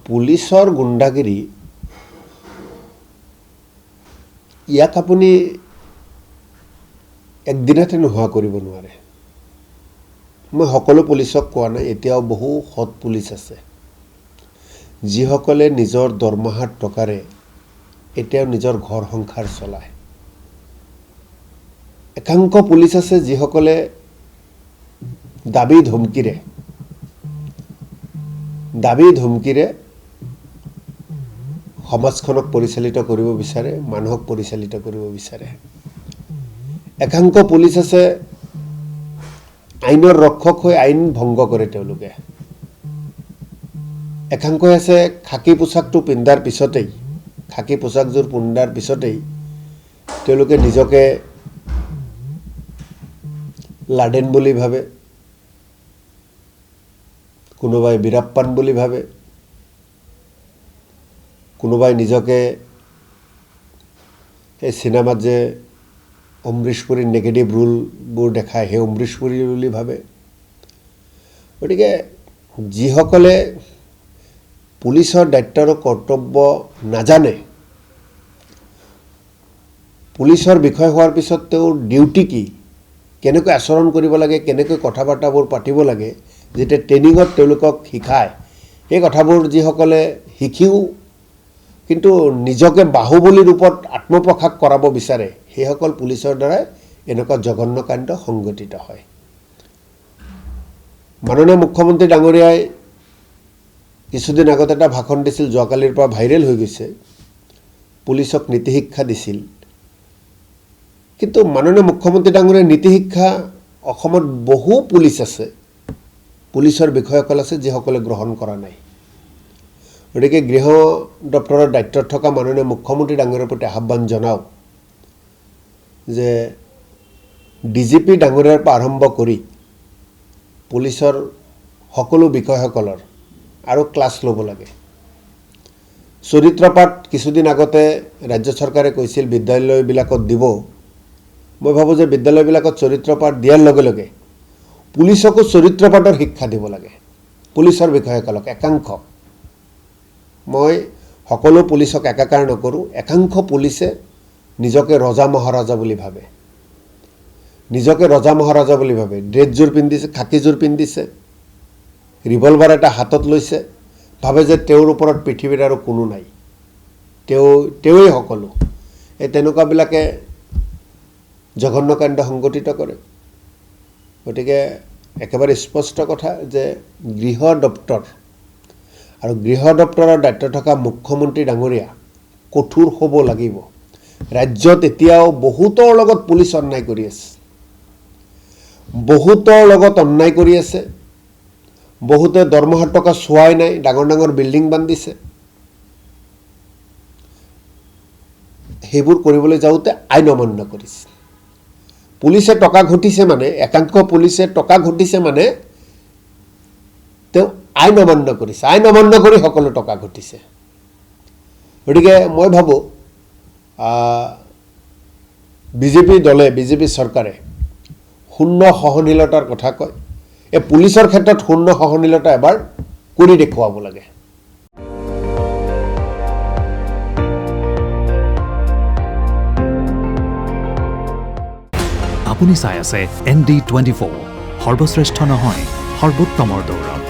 পুলিচৰ গুণ্ডাগিৰি ইয়াক আপুনি একদিনতে নোহোৱা কৰিব নোৱাৰে। মই সকলো পুলিচক কোৱা নাই, এতিয়াও বহু সৎ পুলিচ আছে যিসকলে নিজৰ দৰমহাৰ টকাৰে এতিয়াও নিজৰ ঘৰ সংসাৰ চলায়। একাংশ পুলিচ আছে যিসকলে দাবী ধমকিৰে সমাজখনক পৰিচালিত কৰিব বিচাৰে, মানুহক পৰিচালিত কৰিব বিচাৰে। একাংশ পুলিচ আছে আইনৰ ৰক্ষক হৈ আইন ভংগ কৰে তেওঁলোকে। একাংশ আছে খাকী পোছাকটো পিন্ধাৰ পিছতেই, খাকী পোছাকযোৰ পিন্ধাৰ পিছতেই তেওঁলোকে নিজকে লাডেন বুলি ভাবে, কোনোবাই বীৰাপ্পান বুলি ভাবে, কোনোবাই নিজকে এই চিনেমাত যে অমৰীশ পুৰীৰ নেগেটিভ ৰোলবোৰ দেখায় সেই অমৰীশ পুৰী বুলি ভাবে। গতিকে যিসকলে পুলিচৰ দায়িত্ব আৰু কৰ্তব্য নাজানে, পুলিচৰ বিষয় হোৱাৰ পিছত তেওঁৰ ডিউটি কি, কেনেকৈ আচৰণ কৰিব লাগে, কেনেকৈ কথা বাৰ্তাবোৰ পাতিব লাগে, যেতিয়া ট্ৰেইনিঙত তেওঁলোকক শিকায়, সেই কথাবোৰ যিসকলে শিকিও কিন্তু নিজকে বাহুবলী ৰূপত আত্মপ্ৰকাশ কৰাব বিচাৰে, সেইসকল পুলিচৰ দ্বাৰাই এনেকুৱা জঘন্য কাণ্ড সংঘটিত হয়। মাননীয় মুখ্যমন্ত্ৰী ডাঙৰীয়াই কিছুদিন আগত এটা ভাষণ দিছিল, যোৱাকালিৰ পৰা ভাইৰেল হৈ গৈছে, পুলিচক নীতিশিক্ষা দিছিল। কিন্তু মাননীয় মুখ্যমন্ত্ৰী ডাঙৰীয়াৰ নীতিশিক্ষা অসমত বহু পুলিচ আছে, পুলিচৰ বিষয়াসকল আছে যিসকলে গ্ৰহণ কৰা নাই। গতিকে গৃহ দপ্তৰৰ দায়িত্বত থকা মাননীয় মুখ্যমন্ত্ৰী ডাঙৰীয়াৰ প্ৰতি আহ্বান জনাওঁ যে ডিজিপি ডাঙৰীয়াৰ পৰা আৰম্ভ কৰি পুলিচৰ সকলো বিষয়াসকলৰ আৰু ক্লাছ ল'ব লাগে। চৰিত্ৰপাঠ কিছুদিন আগতে ৰাজ্য চৰকাৰে কৈছিল বিদ্যালয়বিলাকত দিব। মই ভাবোঁ যে বিদ্যালয়বিলাকত চৰিত্ৰপাঠ দিয়াৰ লগে লগে পুলিচকো চৰিত্ৰপাঠৰ শিক্ষা দিব লাগে, পুলিচৰ বিষয়াসকলক একাংশ। মই সকলো পুলিচক একাকাৰ নকৰোঁ, একাংশ পুলিচে নিজকে ৰজা মহাৰাজা বুলি ভাবে, ড্ৰেছযোৰ পিন্ধিছে, খাকীযোৰ পিন্ধিছে, ৰিভলভাৰ এটা হাতত লৈছে, ভাবে যে তেওঁৰ ওপৰত পৃথিৱীৰ আৰু কোনো নাই, তেওঁৱেই সকলো। এই তেনেকুৱাবিলাকে জঘন্য কাণ্ড সংঘটিত কৰে। গতিকে একেবাৰে স্পষ্ট কথা যে গৃহ দপ্তৰ আৰু গৃহ দপ্তৰৰ দায়িত্ব থকা মুখ্যমন্ত্ৰী ডাঙৰীয়া কঠোৰ হ'ব লাগিব। ৰাজ্যত এতিয়াও বহুতৰ লগত পুলিচ অন্যায় কৰি আছে, বহুতে দৰমহাৰ টকা চোৱাই নাই, ডাঙৰ ডাঙৰ বিল্ডিং বান্ধিছে। সেইবোৰ কৰিবলৈ যাওঁতে আইন অমান্য কৰিছে। পুলিচে টকা ঘটিছে মানে, একাংশ পুলিচে টকা ঘটিছে মানে তেওঁ আইন অমান্য কৰিছে, আইন অমান্য কৰি সকলো টকা ঘটিছে। গতিকে মই ভাবোঁ বিজেপি চৰকাৰে শূন্য সহনশীলতাৰ কথা কয়, এই পুলিচৰ ক্ষেত্ৰত শূন্য সহনশীলতা এবাৰ কৰি দেখুৱাব লাগে। আপুনি চাই আছে ND24, সৰ্বশ্ৰেষ্ঠ নহয় সৰ্বোত্তমৰ দৌৰত।